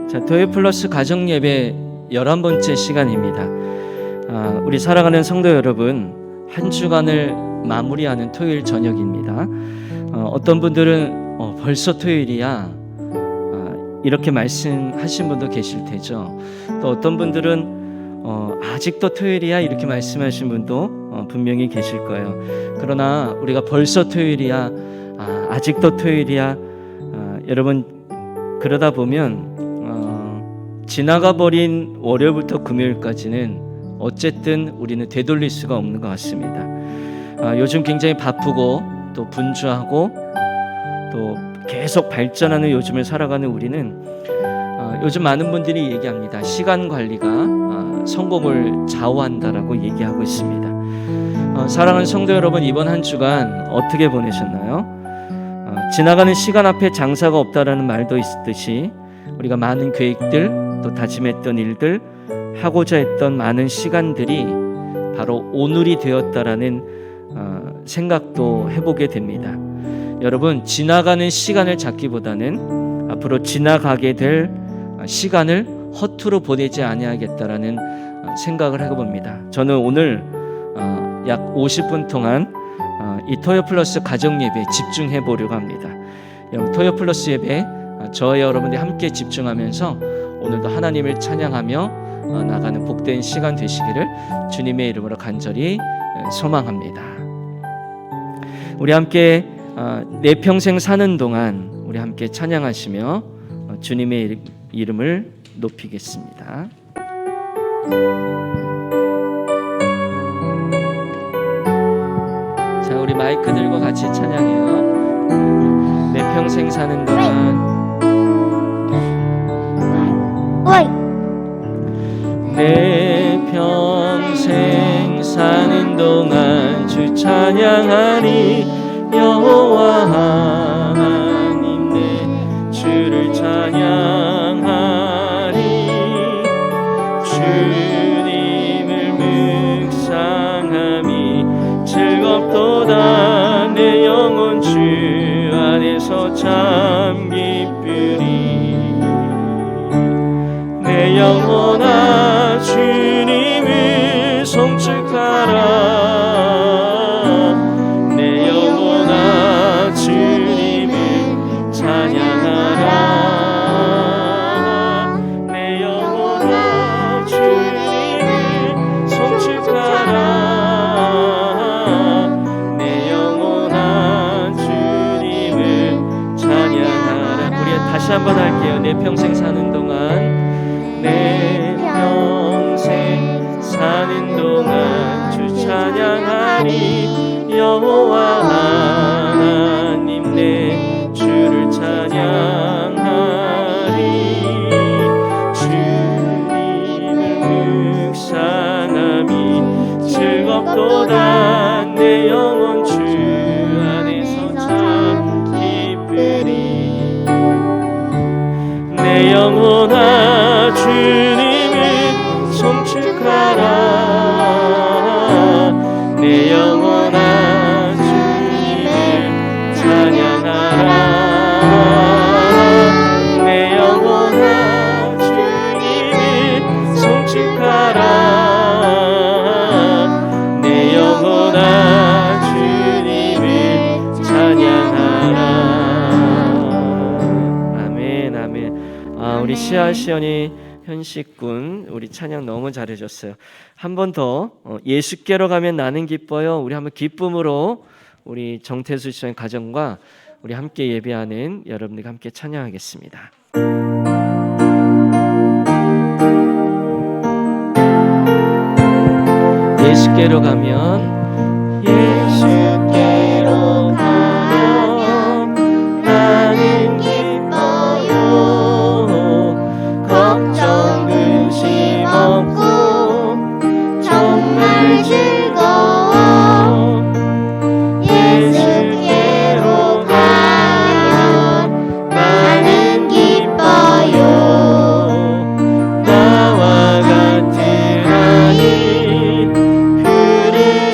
자, 토요일 플러스 가정 예배 11번째 시간입니다. 우리 사랑하는 성도 여러분, 한 주간을 마무리하는 토요일 저녁입니다. 어떤 분들은 벌써 토요일이야 이렇게 말씀하신 분도 계실 테죠. 또 어떤 분들은 아직도 토요일이야 이렇게 말씀하신 분도 분명히 계실 거예요. 그러나 우리가 벌써 토요일이야, 아직도 토요일이야, 여러분 그러다 보면 지나가 버린 월요일부터 금요일까지는 어쨌든 우리는 되돌릴 수가 없는 것 같습니다. 요즘 굉장히 바쁘고 또 분주하고 또 계속 발전하는 요즘을 살아가는 우리는 요즘 많은 분들이 얘기합니다. 시간 관리가 성공을 좌우한다라고 얘기하고 있습니다. 사랑하는 성도 여러분, 이번 한 주간 어떻게 보내셨나요? 지나가는 시간 앞에 장사가 없다라는 말도 있듯이 우리가 많은 계획들 또 다짐했던 일들 하고자 했던 많은 시간들이 바로 오늘이 되었다라는 생각도 해보게 됩니다. 여러분, 지나가는 시간을 찾기보다는 앞으로 지나가게 될 시간을 허투루 보내지 아니하겠다라는 생각을 해봅니다. 저는 오늘 약 50분 동안 이 토요 플러스 가정 예배에 집중해 보려고 합니다. 토요 플러스 예배 저와 여러분들이 함께 집중하면서 오늘도 하나님을 찬양하며 나가는 복된 시간 되시기를 주님의 이름으로 간절히 소망합니다. 우리 함께 내 평생 사는 동안 우리 함께 찬양하시며 주님의 이름을 높이겠습니다. 자, 우리 마이크 들고 같이 찬양해요. 내 평생 사는 동안 내 평생 사는 동안 주 찬양하리. 여호와 하나님 내 주를 찬양하리. 주님을 묵상함이 즐겁도다. 내 영혼 주 안에서 참 기쁘리. 내 영혼아 주님을 송축하라. 내 영혼아 주님을 찬양하라. 내 영혼아 주님을 송축하라. 내 영혼아 주님을 찬양하라. 우리 다시 한번 할게요. 내 평생 사는 동안 내 평생 사는 동안 주 찬양하리. 여호와 하나님 내 주를 찬양하리. 주님을 묵상함이 즐겁도다. 내 영혼 주 안에서 참 기쁘리. 내 영혼아 주님을 송축하라. 내 영혼아 주님을 찬양하라. 내 영혼아 주님을 송축하라. 내 영혼아 주님을 찬양하라. 아멘, 아멘. 우리 시아시언이 현식군 우리 찬양 너무 잘해줬어요. 한 번 더 예수께로 가면 나는 기뻐요. 우리 한번 기쁨으로 우리 정태수 씨의 가정과 우리 함께 예배하는 여러분들과 함께 찬양하겠습니다. 예수께로 가면 예수께로 가면 나는 기뻐요. 걱정 근심 없고 정말 즐거워. 예수께로 가면 나는 기뻐요. 나와 같은 아이 그를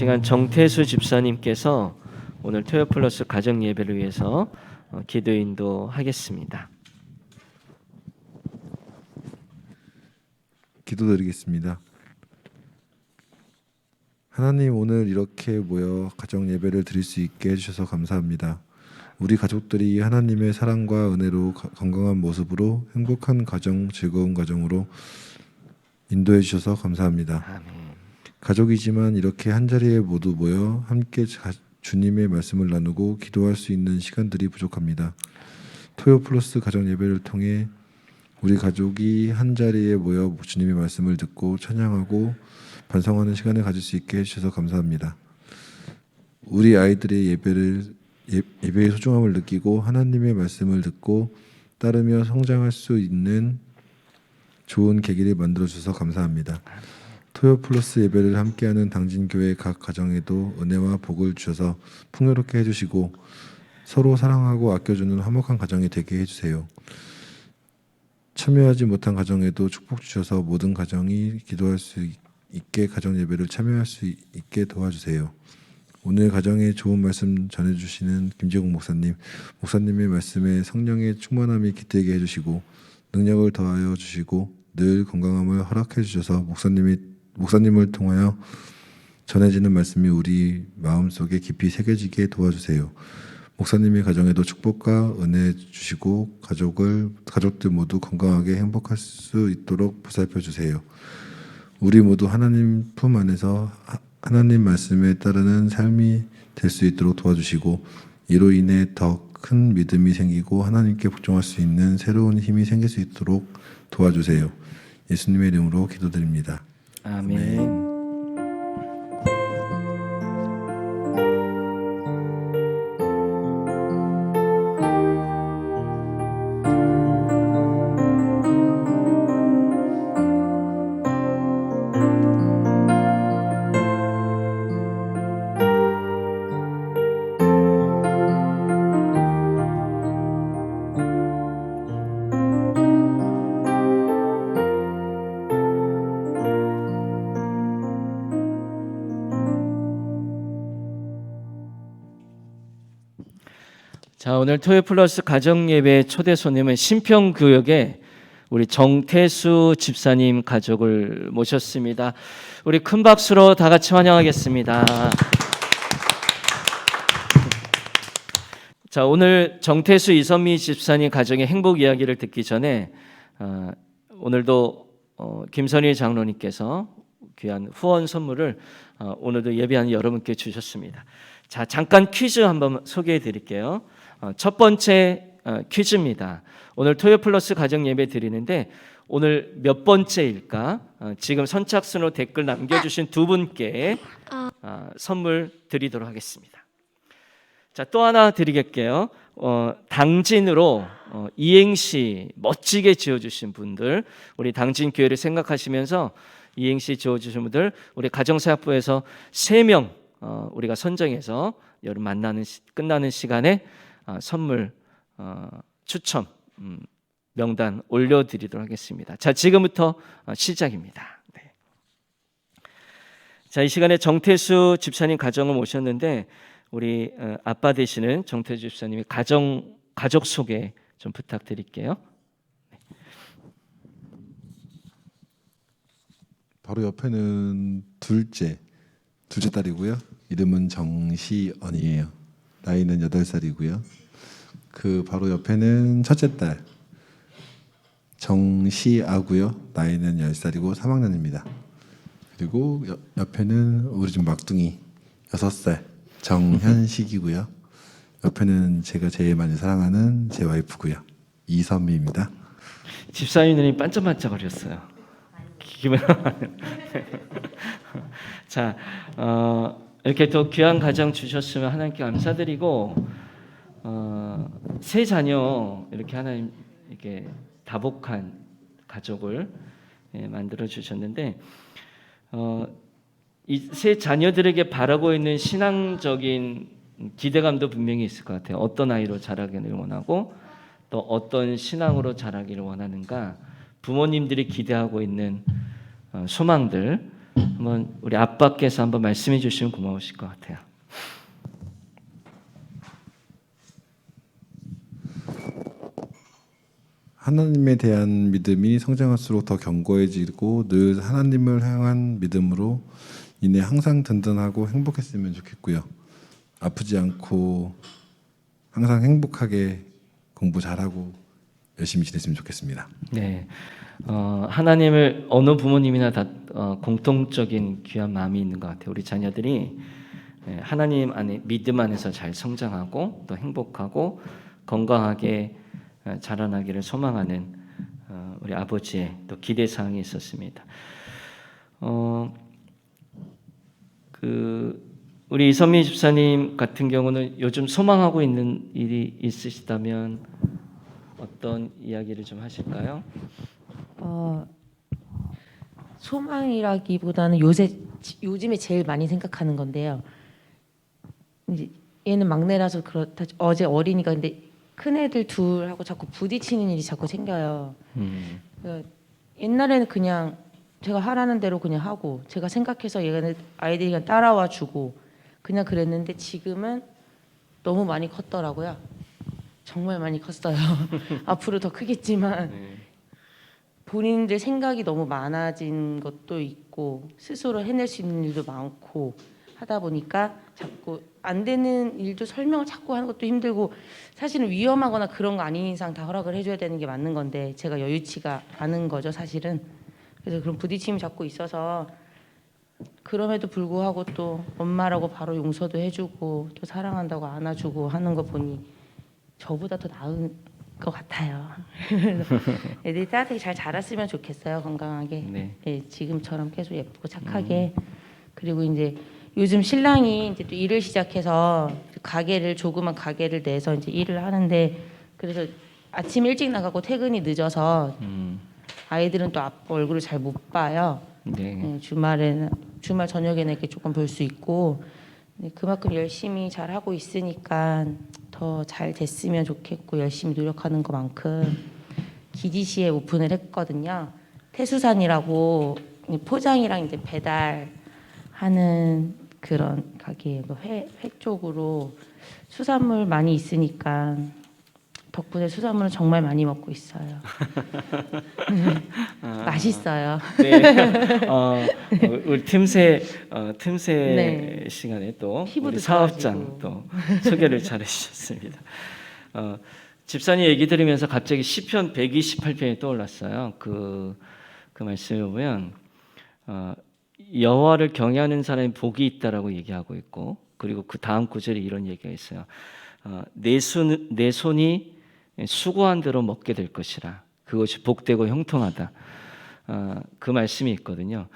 시간 정태수 집사님께서 오늘 토요 플러스 가정 예배를 위해서 기도 인도하겠습니다. 기도드리겠습니다. 하나님, 오늘 이렇게 모여 가정 예배를 드릴 수 있게 해주셔서 감사합니다. 우리 가족들이 하나님의 사랑과 은혜로 건강한 모습으로 행복한 가정, 즐거운 가정으로 인도해 주셔서 감사합니다. 아멘. 가족이지만 이렇게 한자리에 모두 모여 함께 주님의 말씀을 나누고 기도할 수 있는 시간들이 부족합니다. 토요 플러스 가정 예배를 통해 우리 가족이 한자리에 모여 주님의 말씀을 듣고 찬양하고 반성하는 시간을 가질 수 있게 해주셔서 감사합니다. 우리 아이들의 예배의 소중함을 느끼고 하나님의 말씀을 듣고 따르며 성장할 수 있는 좋은 계기를 만들어 주셔서 감사합니다. 토요 플러스 예배를 함께하는 당진교회 각 가정에도 은혜와 복을 주셔서 풍요롭게 해주시고 서로 사랑하고 아껴주는 화목한 가정이 되게 해주세요. 참여하지 못한 가정에도 축복 주셔서 모든 가정이 기도할 수 있게 가정 예배를 참여할 수 있게 도와주세요. 오늘 가정에 좋은 말씀 전해주시는 김재국 목사님의 말씀에 성령의 충만함이 깃들게 해주시고 능력을 더하여 주시고 늘 건강함을 허락해 주셔서 목사님을 통하여 전해지는 말씀이 우리 마음속에 깊이 새겨지게 도와주세요. 목사님의 가정에도 축복과 은혜 주시고 가족들 모두 건강하게 행복할 수 있도록 보살펴 주세요. 우리 모두 하나님 품 안에서 하나님 말씀에 따르는 삶이 될 수 있도록 도와주시고 이로 인해 더 큰 믿음이 생기고 하나님께 복종할 수 있는 새로운 힘이 생길 수 있도록 도와주세요. 예수님의 이름으로 기도드립니다. 아멘. 자, 오늘 토요 플러스 가정 예배 초대 손님은 신평교역의 우리 정태수 집사님 가족을 모셨습니다. 우리 큰 박수로 다 같이 환영하겠습니다. 자, 오늘 정태수 이선미 집사님 가정의 행복 이야기를 듣기 전에 오늘도 김선희 장로님께서 귀한 후원 선물을 오늘도 예배하는 여러분께 주셨습니다. 자, 잠깐 퀴즈 한번 소개해 드릴게요. 첫 번째 퀴즈입니다. 오늘 토요 플러스 가정 예배 드리는데 오늘 몇 번째일까? 지금 선착순으로 댓글 남겨주신 두 분께 선물 드리도록 하겠습니다. 자, 또 하나 드리겠게요. 당진으로 이행시 멋지게 지어주신 분들, 우리 당진교회를 생각하시면서 이행시 지어주신 분들, 우리 가정사역부에서 3명 우리가 선정해서 여러분 끝나는 시간에 선물 추첨 명단 올려드리도록 하겠습니다. 자, 지금부터 시작입니다. 네. 자, 이 시간에 정태수 집사님 가정을 모셨는데 우리 아빠 되시는 정태수 집사님의 가족 소개 좀 부탁드릴게요. 네. 바로 옆에는 둘째 딸이고요. 이름은 정시언이에요. 나이는 8살이고요. 그 바로 옆에는 첫째 딸 정시아고요. 나이는 10살이고 3학년입니다. 그리고 옆에는 우리 집 막둥이 6살 정현식이고요. 옆에는 제가 제일 많이 사랑하는 제 와이프고요. 이선미입니다. 집사님 눈이 반짝반짝거렸어요. 자, 이렇게 또 귀한 가정 주셨으면 하나님께 감사드리고 세 자녀 이렇게 하나님 이렇게 다복한 가족을 만들어 주셨는데 이 세 자녀들에게 바라고 있는 신앙적인 기대감도 분명히 있을 것 같아요. 어떤 아이로 자라기를 원하고 또 어떤 신앙으로 자라기를 원하는가 부모님들이 기대하고 있는 소망들 한번 우리 아빠께서 한번 말씀해 주시면 고마우실 것 같아요. 하나님에 대한 믿음이 성장할수록 더 견고해지고 늘 하나님을 향한 믿음으로 인해 항상 든든하고 행복했으면 좋겠고요. 아프지 않고 항상 행복하게 공부 잘하고 열심히 지냈으면 좋겠습니다. 네, 하나님을 어느 부모님이나 다 공통적인 귀한 마음이 있는 것 같아요. 우리 자녀들이 하나님 안에 믿음 안에서 잘 성장하고 또 행복하고 건강하게 자라나기를 소망하는 우리 아버지의 또 기대 사항이 있었습니다. 우리 이선미 집사님 같은 경우는 요즘 소망하고 있는 일이 있으시다면 어떤 이야기를 좀 하실까요? 소망이라기보다는 요즘에 제일 많이 생각하는 건데요. 이제 얘는 막내라서 그렇다. 어제 어린이가 근데 큰 애들 둘하고 자꾸 부딪히는 일이 자꾸 생겨요. 옛날에는 그냥 제가 하라는 대로 그냥 하고 제가 생각해서 얘는 아이들이 그냥 따라와 주고 그냥 그랬는데 지금은 너무 많이 컸더라고요. 정말 많이 컸어요. 앞으로 더 크겠지만 본인들 생각이 너무 많아진 것도 있고 스스로 해낼 수 있는 일도 많고 하다 보니까 자꾸 안 되는 일도 설명을 자꾸 하는 것도 힘들고 사실은 위험하거나 그런 거 아닌 이상 다 허락을 해줘야 되는 게 맞는 건데 제가 여유치가 않은 거죠 사실은. 그래서 그런 부딪힘이 자꾸 있어서 그럼에도 불구하고 또 엄마라고 바로 용서도 해주고 또 사랑한다고 안아주고 하는 거 보니 저보다 더 나은 것 같아요. 애들이 따뜻하게 잘 자랐으면 좋겠어요. 건강하게. 네. 네, 지금처럼 계속 예쁘고 착하게. 그리고 이제 요즘 신랑이 이제 또 일을 시작해서 조그만 가게를 내서 이제 일을 하는데 그래서 아침 일찍 나가고 퇴근이 늦어서 아이들은 또 아빠 얼굴을 잘 못 봐요. 네. 주말 저녁에는 이렇게 조금 볼 수 있고 그만큼 열심히 잘 하고 있으니까 더 잘 됐으면 좋겠고 열심히 노력하는 것만큼 기지시에 오픈을 했거든요. 태수산이라고 포장이랑 이제 배달하는 그런 가게예요. 회 쪽으로 수산물 많이 있으니까 덕분에 수산물은 정말 많이 먹고 있어요. 맛있어요. 네. 우리 틈새 네. 시간에 또 피부도 우리 사업장 좋아지고. 또 소개를 잘해주셨습니다. 집사님 얘기 들으면서 갑자기 시편 128편이 떠올랐어요. 그 말씀에 보면 여호와를 경외하는 사람이 복이 있다라고 얘기하고 있고 그리고 그 다음 구절에 이런 얘기가 있어요. 내 손이 수고한 대로 먹게 될 것이라 그것이 복되고 형통하다. 그 말씀이 있거든요.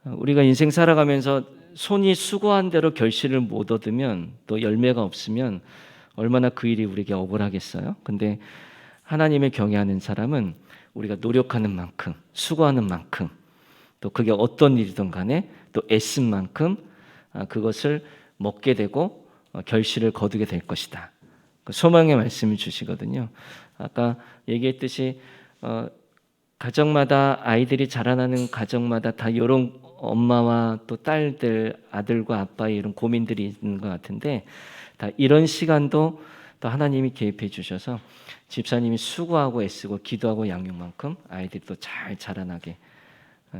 우리가 인생 살아가면서 손이 수고한 대로 결실을 못 얻으면 또 열매가 없으면 얼마나 그 일이 우리에게 억울하겠어요. 근데 하나님을 경외하는 사람은 우리가 노력하는 만큼 수고하는 만큼 또 그게 어떤 일이든 간에 또 애쓴 만큼 그것을 먹게 되고 결실을 거두게 될 것이다. 소망의 말씀을 주시거든요. 아까 얘기했듯이 가정마다 아이들이 자라나는 가정마다 다 이런 엄마와 또 딸들, 아들과 아빠의 이런 고민들이 있는 것 같은데 다 이런 시간도 또 하나님이 개입해 주셔서 집사님이 수고하고 애쓰고 기도하고 양육만큼 아이들이 또 잘 자라나게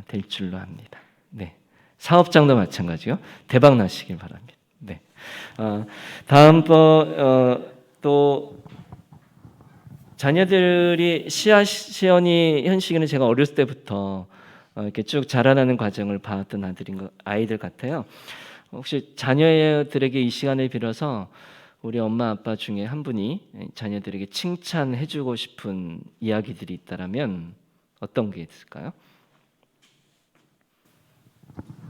될 줄로 압니다. 네, 사업장도 마찬가지요. 대박 나시길 바랍니다. 네, 다음번 또 자녀들이 시연이 현식이는 제가 어렸을 때부터 이렇게 쭉 자라나는 과정을 봐왔던 아이들 같아요. 혹시 자녀들에게 이 시간을 빌어서 우리 엄마 아빠 중에 한 분이 자녀들에게 칭찬해주고 싶은 이야기들이 있다라면 어떤 게 있을까요?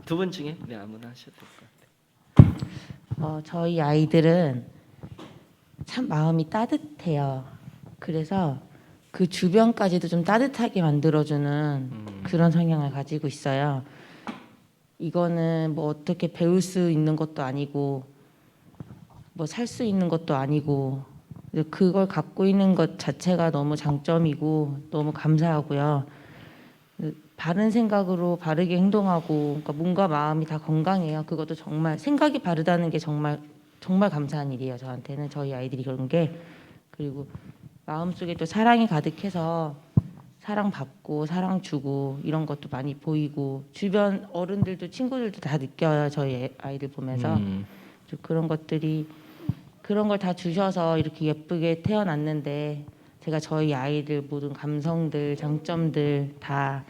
두 분 중에 아무나 하셔도 될 것 같아요. 저희 아이들은 참 마음이 따뜻해요. 그래서 그 주변까지도 좀 따뜻하게 만들어주는 그런 성향을 가지고 있어요. 이거는 뭐 어떻게 배울 수 있는 것도 아니고 뭐 살 수 있는 것도 아니고 그걸 갖고 있는 것 자체가 너무 장점이고 너무 감사하고요. 바른 생각으로 바르게 행동하고 그러니까 몸과 마음이 다 건강해요. 그것도 정말 생각이 바르다는 게 정말 정말 감사한 일이에요. 저한테는 저희 아이들이 그런 게 그리고 마음속에 또 사랑이 가득해서 사랑 받고 사랑 주고 이런 것도 많이 보이고 주변 어른들도 친구들도 다 느껴요. 저희 아이들 보면서 좀 그런 것들이 그런 걸 다 주셔서 이렇게 예쁘게 태어났는데 제가 저희 아이들 모든 감성들 장점들 다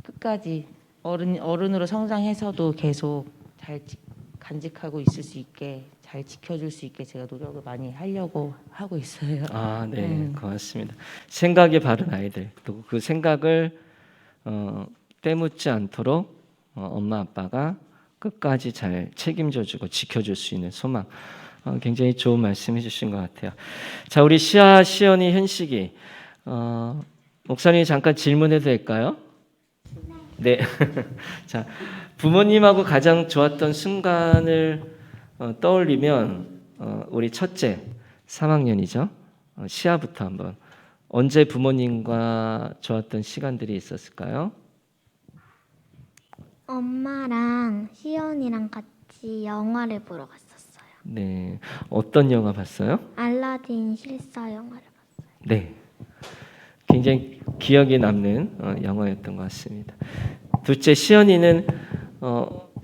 끝까지 어른으로 성장해서도 계속 잘 간직하고 있을 수 있게 잘 지켜줄 수 있게 제가 노력을 많이 하려고 하고 있어요. 아, 네, 고맙습니다. 생각이 바른 아이들, 또 그 생각을 때묻지 않도록 엄마 아빠가 끝까지 잘 책임져주고 지켜줄 수 있는 소망. 굉장히 좋은 말씀해 주신 것 같아요. 자, 우리 시아, 시연이, 현식이 목사님 잠깐 질문해도 될까요? 네. 자, 부모님하고 가장 좋았던 순간을 떠올리면 우리 첫째 3학년이죠. 시아부터 한번 언제 부모님과 좋았던 시간들이 있었을까요? 엄마랑 시연이랑 같이 영화를 보러 갔었어요. 네. 어떤 영화 봤어요? 알라딘 실사 영화를 봤어요. 네. 굉장히 기억에 남는 영화였던 것 같습니다. 둘째 시연이는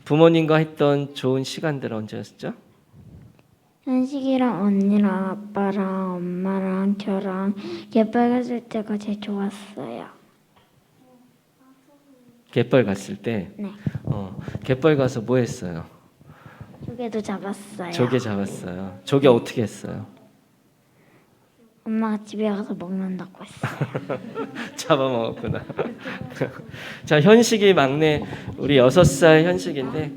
부모님과 했던 좋은 시간들 언제였죠? 현식이랑 언니랑 아빠랑 엄마랑 저랑 예빨 갔을 때가 제일 좋았어요. 갯벌 갔을 때 네. 갯벌 가서 뭐 했어요? 조개도 잡았어요. 조개 잡았어요. 조개 어떻게 했어요? 엄마가 집에 가서 먹는다고 했어요. 잡아먹었구나. 자, 현식이 막내 우리 6살 현식인데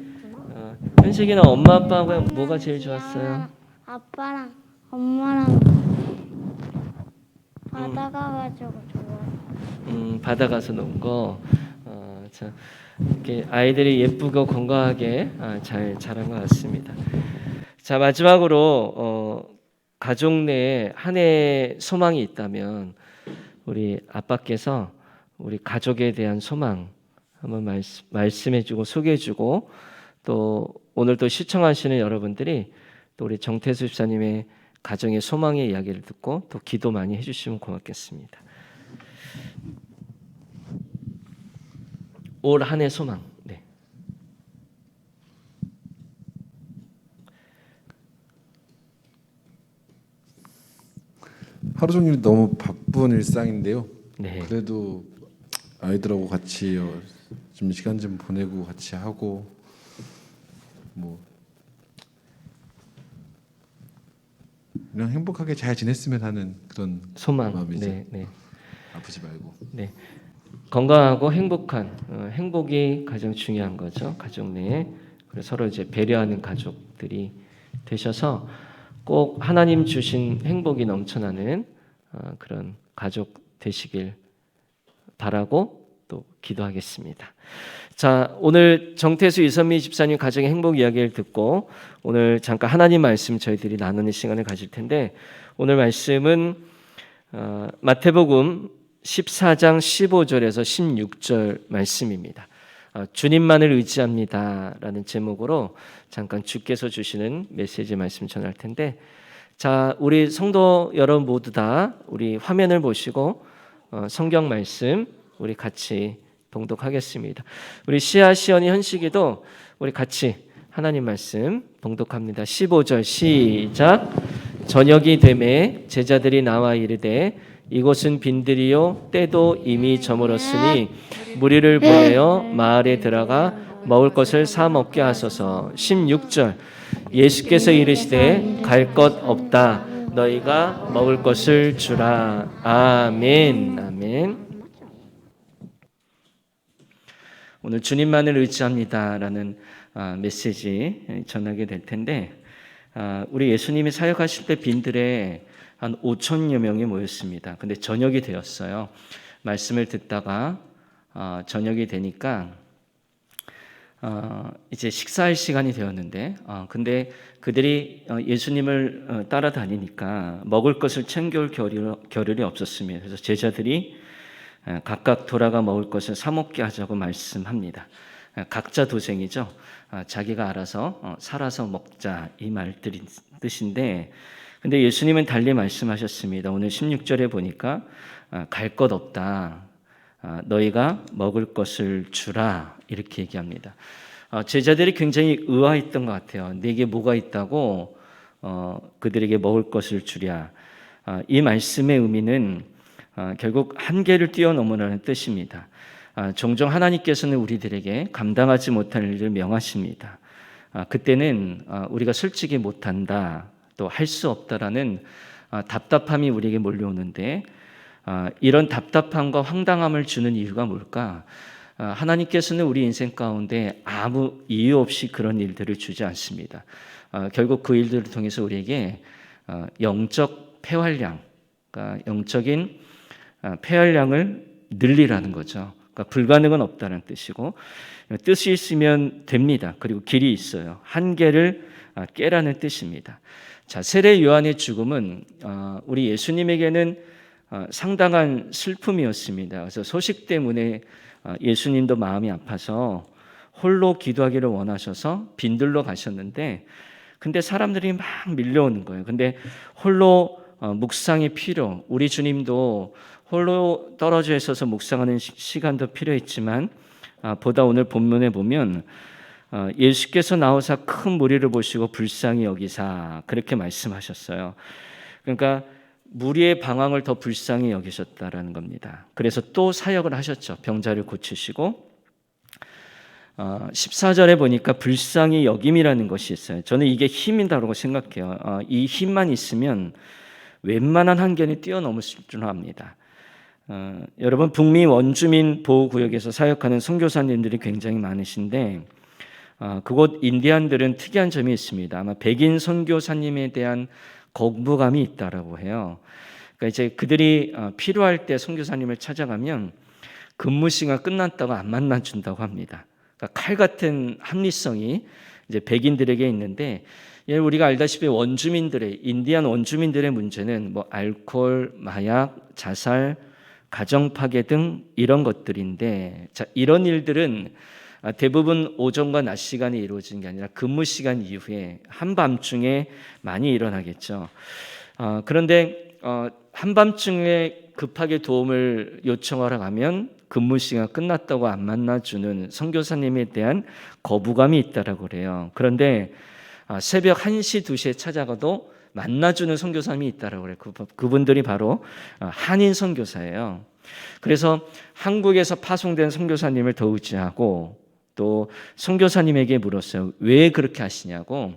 현식이는 엄마 아빠하고 뭐가 제일 좋았어요? 아빠랑 엄마랑 바다 가가지고 좋아요. 바다 가서 논 거. 자, 이렇게 아이들이 예쁘고 건강하게 잘 자란 것 같습니다. 자, 마지막으로 가족 내에 한 해의 소망이 있다면 우리 아빠께서 우리 가족에 대한 소망 한번 말씀해주고 소개해주고 또 오늘 또 시청하시는 여러분들이 또 우리 정태수 집사님의 가정의 소망의 이야기를 듣고 또 기도 많이 해주시면 고맙겠습니다. 올 한 해 소망. 네. 하루 종일 너무 바쁜 일상인데요. 네. 그래도 아이들하고 같이 좀 시간 좀 보내고 같이 하고 뭐 그냥 행복하게 잘 지냈으면 하는 그런 소망. 마음이죠. 네, 네. 아프지 말고. 네. 건강하고 행복한 행복이 가장 중요한 거죠. 가족 내에 그래서 서로 이제 배려하는 가족들이 되셔서 꼭 하나님 주신 행복이 넘쳐나는 그런 가족 되시길 바라고 또 기도하겠습니다. 자, 오늘 정태수 이선미 집사님 가정의 행복 이야기를 듣고 오늘 잠깐 하나님 말씀 저희들이 나누는 시간을 가질 텐데 오늘 말씀은 마태복음 14장 15절에서 16절 말씀입니다. 주님만을 의지합니다라는 제목으로 잠깐 주께서 주시는 메시지 말씀 전할 텐데 자, 우리 성도 여러분 모두 다 우리 화면을 보시고 성경 말씀 우리 같이 봉독하겠습니다. 우리 시아, 시연이, 현식이도 우리 같이 하나님 말씀 봉독합니다. 15절 시작. 저녁이 되매 제자들이 나와 이르되 이곳은 빈들이요 때도 이미 저물었으니 무리를 보내어 마을에 들어가 먹을 것을 사 먹게 하소서. 16절 예수께서 이르시되 갈 것 없다 너희가 먹을 것을 주라. 아멘. 아멘. 오늘 주님만을 의지합니다라는 메시지 전하게 될 텐데 우리 예수님이 사역하실 때 빈들에 한 5천여 명이 모였습니다. 근데 저녁이 되었어요. 말씀을 듣다가 저녁이 되니까 이제 식사할 시간이 되었는데 근데 그들이 예수님을 따라다니니까 먹을 것을 챙겨올 겨를이 없었습니다. 그래서 제자들이 각각 돌아가 먹을 것을 사 먹게 하자고 말씀합니다. 각자 도생이죠. 자기가 알아서 살아서 먹자 이 말들이 뜻인데, 근데 예수님은 달리 말씀하셨습니다. 오늘 16절에 보니까 갈 것 없다. 너희가 먹을 것을 주라 이렇게 얘기합니다. 제자들이 굉장히 의아했던 것 같아요. 내게 뭐가 있다고 그들에게 먹을 것을 주랴. 이 말씀의 의미는 결국 한계를 뛰어넘으라는 뜻입니다. 종종 하나님께서는 우리들에게 감당하지 못할 일을 명하십니다. 그때는 우리가 솔직히 못한다, 또 할 수 없다라는 답답함이 우리에게 몰려오는데, 이런 답답함과 황당함을 주는 이유가 뭘까? 하나님께서는 우리 인생 가운데 아무 이유 없이 그런 일들을 주지 않습니다. 결국 그 일들을 통해서 우리에게 영적 폐활량, 그러니까 영적인 폐활량을 늘리라는 거죠. 그러니까 불가능은 없다는 뜻이고, 뜻이 있으면 됩니다. 그리고 길이 있어요. 한계를 깨라는 뜻입니다. 자, 세례 요한의 죽음은 우리 예수님에게는 상당한 슬픔이었습니다. 그래서 소식 때문에 예수님도 마음이 아파서 홀로 기도하기를 원하셔서 빈들로 가셨는데, 근데 사람들이 막 밀려오는 거예요. 근데 홀로 묵상이 필요, 우리 주님도 홀로 떨어져 있어서 묵상하는 시간도 필요했지만, 보다 오늘 본문에 보면 예수께서 나오사 큰 무리를 보시고 불쌍히 여기사 그렇게 말씀하셨어요. 그러니까 무리의 방황을 더 불쌍히 여기셨다라는 겁니다. 그래서 또 사역을 하셨죠. 병자를 고치시고 14절에 보니까 불쌍히 여김이라는 것이 있어요. 저는 이게 힘이다라고 생각해요. 이 힘만 있으면 웬만한 한계는 뛰어넘을 줄 압니다. 여러분, 북미 원주민 보호구역에서 사역하는 선교사님들이 굉장히 많으신데, 그곳 인디안들은 특이한 점이 있습니다. 아마 백인 선교사님에 대한 거부감이 있다라고 해요. 그러니까 이제 그들이 필요할 때 선교사님을 찾아가면 근무 시간 끝났다고 안 만나준다고 합니다. 그러니까 칼 같은 합리성이 이제 백인들에게 있는데, 우리가 알다시피 원주민들의, 인디안 원주민들의 문제는 뭐 알코올, 마약, 자살, 가정 파괴 등 이런 것들인데, 자, 이런 일들은 대부분 오전과 낮 시간에 이루어지는 게 아니라 근무 시간 이후에 한밤중에 많이 일어나겠죠. 그런데 한밤중에 급하게 도움을 요청하러 가면 근무 시간 끝났다고 안 만나주는 선교사님에 대한 거부감이 있다라고 그래요. 그런데 새벽 1시, 2시에 찾아가도 만나주는 선교사님이 있다라고 그래요. 그분들이 바로 한인 선교사예요. 그래서 한국에서 파송된 선교사님을 더 의지하고, 또 선교사님에게 물었어요. 왜 그렇게 하시냐고,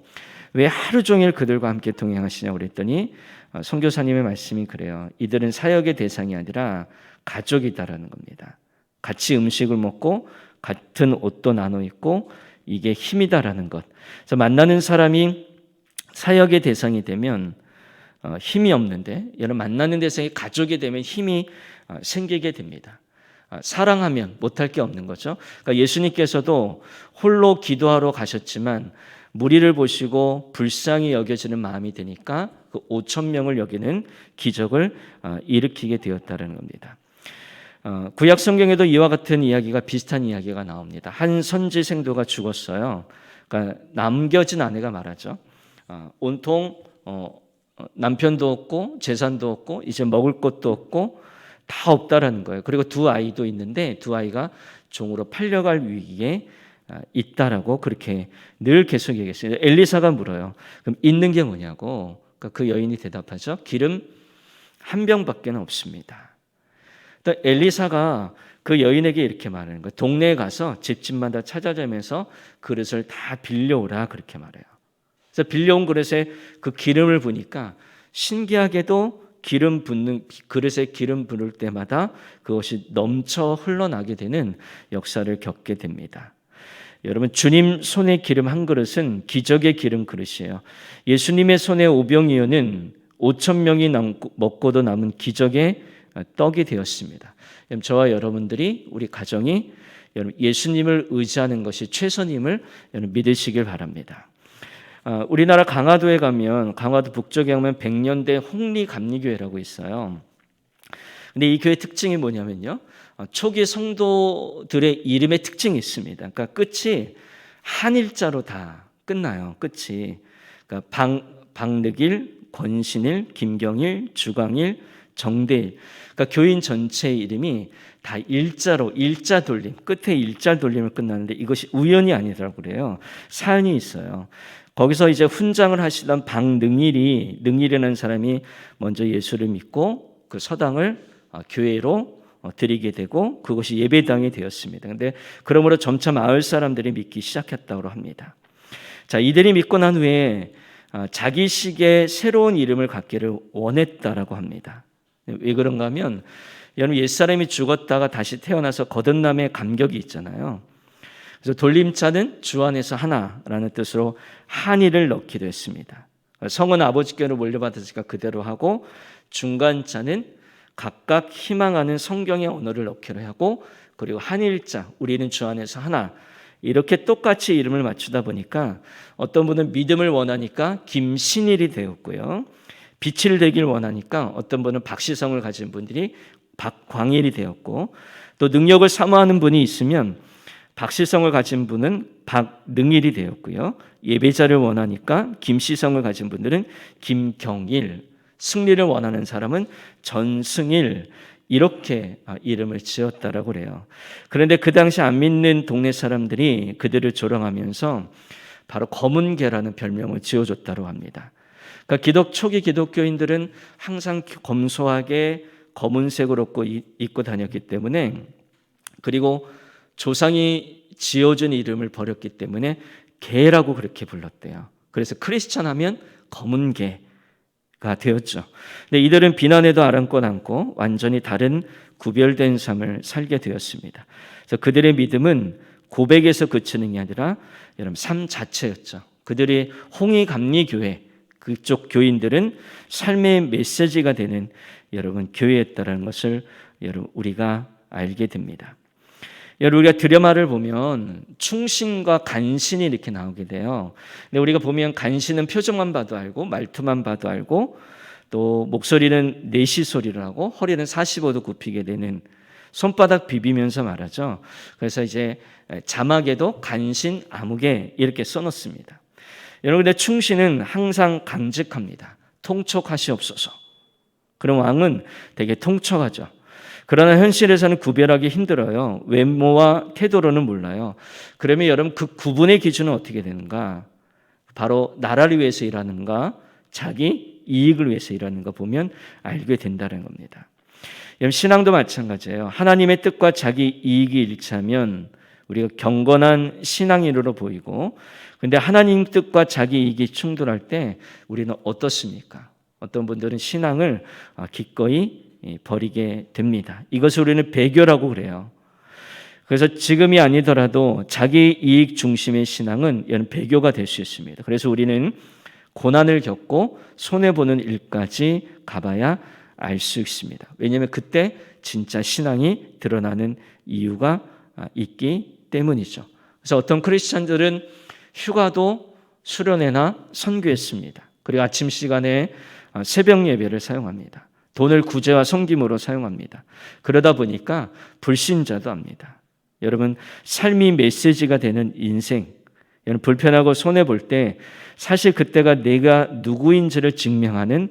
왜 하루 종일 그들과 함께 동행하시냐고 그랬더니 선교사님의 말씀이 그래요. 이들은 사역의 대상이 아니라 가족이다라는 겁니다. 같이 음식을 먹고 같은 옷도 나눠 입고 이게 힘이다라는 것. 그래서 만나는 사람이 사역의 대상이 되면 힘이 없는데, 여러분, 만나는 대상이 가족이 되면 힘이 생기게 됩니다. 사랑하면 못할 게 없는 거죠. 그러니까 예수님께서도 홀로 기도하러 가셨지만 무리를 보시고 불쌍히 여겨지는 마음이 되니까 그 5,000명을 여기는 기적을 일으키게 되었다는 겁니다. 구약 성경에도 이와 같은 이야기가, 비슷한 이야기가 나옵니다. 한 선지 생도가 죽었어요. 그러니까 남겨진 아내가 말하죠. 온통 남편도 없고 재산도 없고 이제 먹을 것도 없고 다 없다라는 거예요. 그리고 두 아이도 있는데 두 아이가 종으로 팔려갈 위기에 있다라고 그렇게 늘 계속 얘기했어요. 엘리사가 물어요. 그럼 있는 게 뭐냐고. 그러니까 그 여인이 대답하죠. 기름 한 병밖에 없습니다. 또 엘리사가 그 여인에게 이렇게 말하는 거예요. 동네에 가서 집집마다 찾아다니면서 그릇을 다 빌려오라 그렇게 말해요. 그래서 빌려온 그릇에 그 기름을 부니까 신기하게도 기름 붓는 그릇에 기름 부을 때마다 그것이 넘쳐 흘러나게 되는 역사를 겪게 됩니다. 여러분, 주님 손에 기름 한 그릇은 기적의 기름 그릇이에요. 예수님의 손에 오병이어는 5,000명이 먹고도 남은 기적의 떡이 되었습니다. 저와 여러분들이, 우리 가정이 예수님을 의지하는 것이 최선임을 믿으시길 바랍니다. 우리나라 강화도에 가면, 강화도 북쪽에 가면 백년대 홍리감리교회라고 있어요. 근데 이 교회 특징이 뭐냐면요. 초기 성도들의 이름의 특징이 있습니다. 그러니까 끝이 한 일자로 다 끝나요. 끝이. 그러니까 박늑일, 권신일, 김경일, 주광일, 정대일. 그러니까 교인 전체의 이름이 다 일자로 일자 돌림, 끝에 일자 돌림을 끝나는데 이것이 우연이 아니더라고 그래요. 사연이 있어요. 거기서 이제 훈장을 하시던 능일이라는 사람이 먼저 예수를 믿고 그 서당을 교회로 드리게 되고 그것이 예배당이 되었습니다. 근데 그러므로 점차 마을 사람들이 믿기 시작했다고 합니다. 자, 이들이 믿고 난 후에 자기식의 새로운 이름을 갖기를 원했다라고 합니다. 왜 그런가 하면 여러분 옛사람이 죽었다가 다시 태어나서 거듭남의 감격이 있잖아요. 그래서 돌림자는 주 안에서 하나라는 뜻으로 한이를 넣기도 했습니다. 성은 아버지께로 물려받았으니까 그대로 하고 중간자는 각각 희망하는 성경의 언어를 넣기로 하고 그리고 한일자 우리는 주 안에서 하나 이렇게 똑같이 이름을 맞추다 보니까 어떤 분은 믿음을 원하니까 김신일이 되었고요. 빛을 되길 원하니까 어떤 분은 박시성을 가진 분들이 박광일이 되었고 또 능력을 사모하는 분이 있으면 박시성을 가진 분은 박능일이 되었고요. 예배자를 원하니까 김시성을 가진 분들은 김경일, 승리를 원하는 사람은 전승일 이렇게 이름을 지었다라고 그래요. 그런데 그 당시 안 믿는 동네 사람들이 그들을 조롱하면서 바로 검은개라는 별명을 지어줬다고 합니다. 그러니까 초기 기독교인들은 항상 검소하게 검은색을 입고 다녔기 때문에 그리고 조상이 지어준 이름을 버렸기 때문에 개라고 그렇게 불렀대요. 그래서 크리스찬 하면 검은 개가 되었죠. 근데 이들은 비난에도 아랑곳 않고 완전히 다른 구별된 삶을 살게 되었습니다. 그래서 그들의 믿음은 고백에서 그치는 게 아니라 여러분 삶 자체였죠. 그들이 홍의감리교회 그쪽 교인들은 삶의 메시지가 되는 여러분 교회였다라는 것을 여러분 우리가 알게 됩니다. 여러분 우리가 드라마를 보면 충신과 간신이 이렇게 나오게 돼요. 근데 우리가 보면 간신은 표정만 봐도 알고 말투만 봐도 알고 또 목소리는 내시 소리를 하고 허리는 45도 굽히게 되는 손바닥 비비면서 말하죠. 그래서 이제 자막에도 간신 아무개 이렇게 써놓습니다. 여러분 근데 충신은 항상 강직합니다. 통촉하시옵소서. 그럼 왕은 되게 통촉하죠. 그러나 현실에서는 구별하기 힘들어요. 외모와 태도로는 몰라요. 그러면 여러분 그 구분의 기준은 어떻게 되는가? 바로 나라를 위해서 일하는가? 자기 이익을 위해서 일하는가 보면 알게 된다는 겁니다. 여러분 신앙도 마찬가지예요. 하나님의 뜻과 자기 이익이 일치하면 우리가 경건한 신앙인으로 보이고 근데 하나님 뜻과 자기 이익이 충돌할 때 우리는 어떻습니까? 어떤 분들은 신앙을 기꺼이 버리게 됩니다. 이것을 우리는 배교라고 그래요. 그래서 지금이 아니더라도 자기 이익 중심의 신앙은 이런 배교가 될 수 있습니다. 그래서 우리는 고난을 겪고 손해보는 일까지 가봐야 알 수 있습니다. 왜냐하면 그때 진짜 신앙이 드러나는 이유가 있기 때문이죠. 그래서 어떤 크리스찬들은 휴가도 수련회나 선교했습니다. 그리고 아침 시간에 새벽 예배를 사용합니다. 돈을 구제와 섬김으로 사용합니다. 그러다 보니까 불신자도 합니다. 여러분 삶이 메시지가 되는 인생 여러분 불편하고 손해볼 때 사실 그때가 내가 누구인지를 증명하는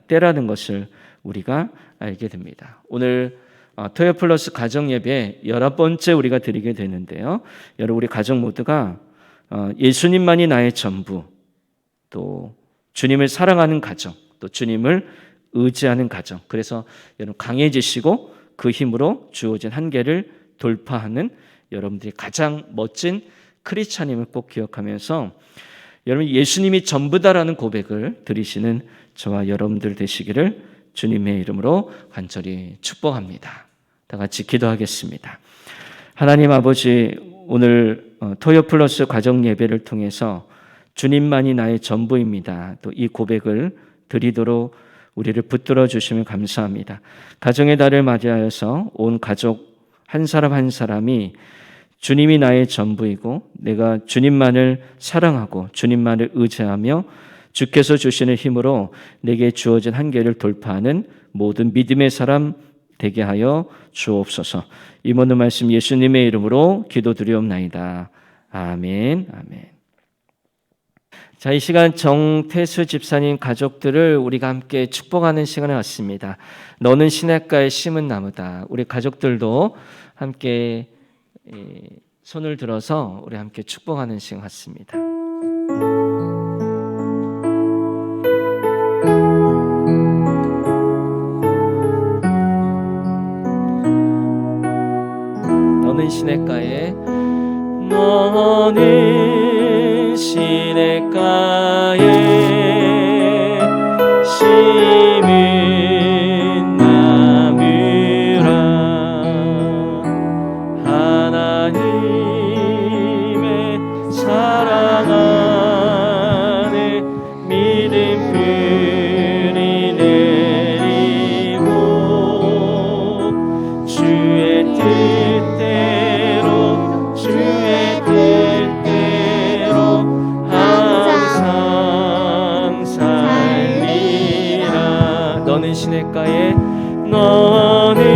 때라는 것을 우리가 알게 됩니다. 오늘 토요 플러스 가정 예배 11번째 우리가 드리게 되는데요. 여러분 우리 가정 모두가 예수님만이 나의 전부 또 주님을 사랑하는 가정 또 주님을 의지하는 가정 그래서 여러분 강해지시고 그 힘으로 주어진 한계를 돌파하는 여러분들이 가장 멋진 크리스찬임을 꼭 기억하면서 여러분 예수님이 전부다라는 고백을 드리시는 저와 여러분들 되시기를 주님의 이름으로 간절히 축복합니다. 다 같이 기도하겠습니다. 하나님 아버지 오늘 토요 플러스 가정 예배를 통해서 주님만이 나의 전부입니다. 또 이 고백을 드리도록 우리를 붙들어 주시면 감사합니다. 가정의 달을 맞이하여서 온 가족 한 사람 한 사람이 주님이 나의 전부이고 내가 주님만을 사랑하고 주님만을 의지하며 주께서 주시는 힘으로 내게 주어진 한계를 돌파하는 모든 믿음의 사람 되게 하여 주옵소서. 이 모든 말씀 예수님의 이름으로 기도드리옵나이다. 아멘. 아멘. 자, 이 시간 정태수 집사님 가족들을 우리가 함께 축복하는 시간을 갖습니다. 너는 시냇가에 심은 나무다. 우리 가족들도 함께 손을 들어서 우리 함께 축복하는 시간 갖습니다. 너는 시냇가에 너는 시냇가에 심은 나무라 하나님의 사랑 안에 믿음 뿌리 내리고 주의 뜻대로 주의 뜻대로 항상 살리라. 너는 시냇가에 너는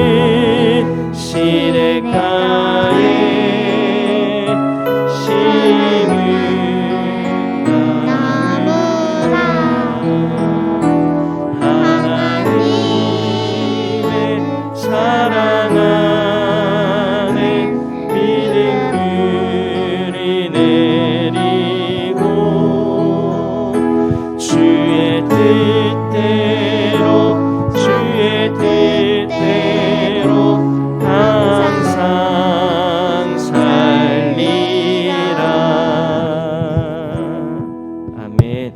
시냇가에 심은 나무라 하나님의 사랑 안에 믿음 뿌리 내리고 주의 뜻대로 주의 뜻대로 항상 살리라. 아멘.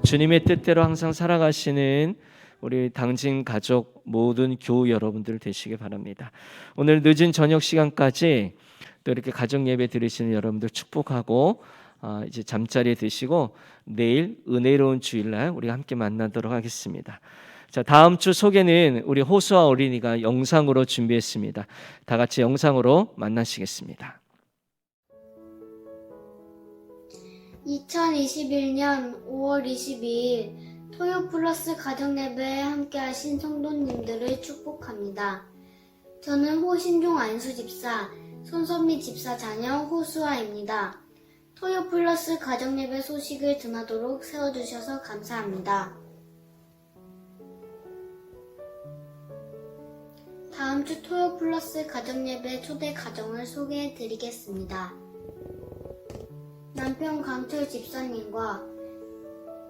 주님의 뜻대로 항상 살아가시는 우리 당진 가족 모든 교우 여러분들 되시길 바랍니다. 오늘 늦은 저녁 시간까지 또 이렇게 가정 예배 들으시는 여러분들 축복하고 이제 잠자리에 드시고 내일 은혜로운 주일날 우리가 함께 만나도록 하겠습니다. 자, 다음 주 소개는 우리 호수아 어린이가 영상으로 준비했습니다. 다 같이 영상으로 만나시겠습니다. 2021년 5월 22일 토요 플러스 가정예배에 함께하신 성도님들을 축복합니다. 저는 호신종 안수 집사, 손선미 집사 자녀 호수아입니다. 토요 플러스 가정예배 소식을 전하도록 세워주셔서 감사합니다. 다음 주 토요 플러스 가정예배 초대 가정을 소개해 드리겠습니다. 남편 강철 집사님과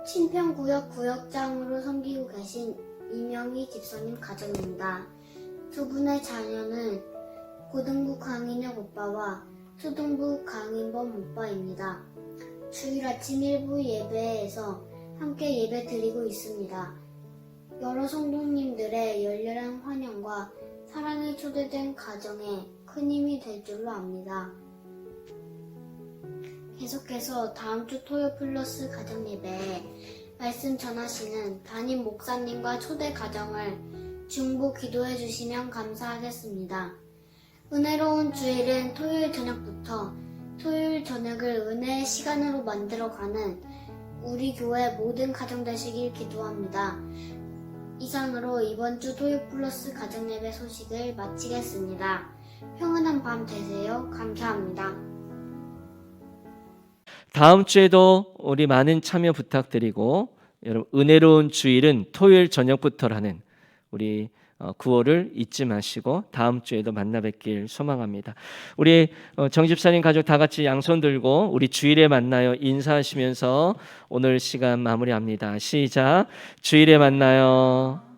친평구역 구역장으로 섬기고 계신 이명희 집사님 가정입니다. 두 분의 자녀는 고등부 강인혁 오빠와 초등부 강인범 오빠입니다. 주일 아침 일부 예배에서 함께 예배 드리고 있습니다. 여러 성도님들의 열렬한 환영과 사랑에 초대된 가정에 큰 힘이 될 줄로 압니다. 계속해서 다음 주 토요 플러스 가정예배에 말씀 전하시는 담임 목사님과 초대 가정을 중보 기도해 주시면 감사하겠습니다. 은혜로운 주일은 토요일 저녁부터 토요일 저녁을 은혜의 시간으로 만들어가는 우리 교회 모든 가정 되시길 기도합니다. 이상으로 이번 주 토요 플러스 가정예배 소식을 마치겠습니다. 평안한 밤 되세요. 감사합니다. 다음 주에도 우리 많은 참여 부탁드리고 여러분 은혜로운 주일은 토요일 저녁부터라는 우리 구호를 잊지 마시고 다음 주에도 만나 뵙길 소망합니다. 우리 정집사님 가족 다 같이 양손 들고 우리 주일에 만나요 인사하시면서 오늘 시간 마무리합니다. 시작. 주일에 만나요.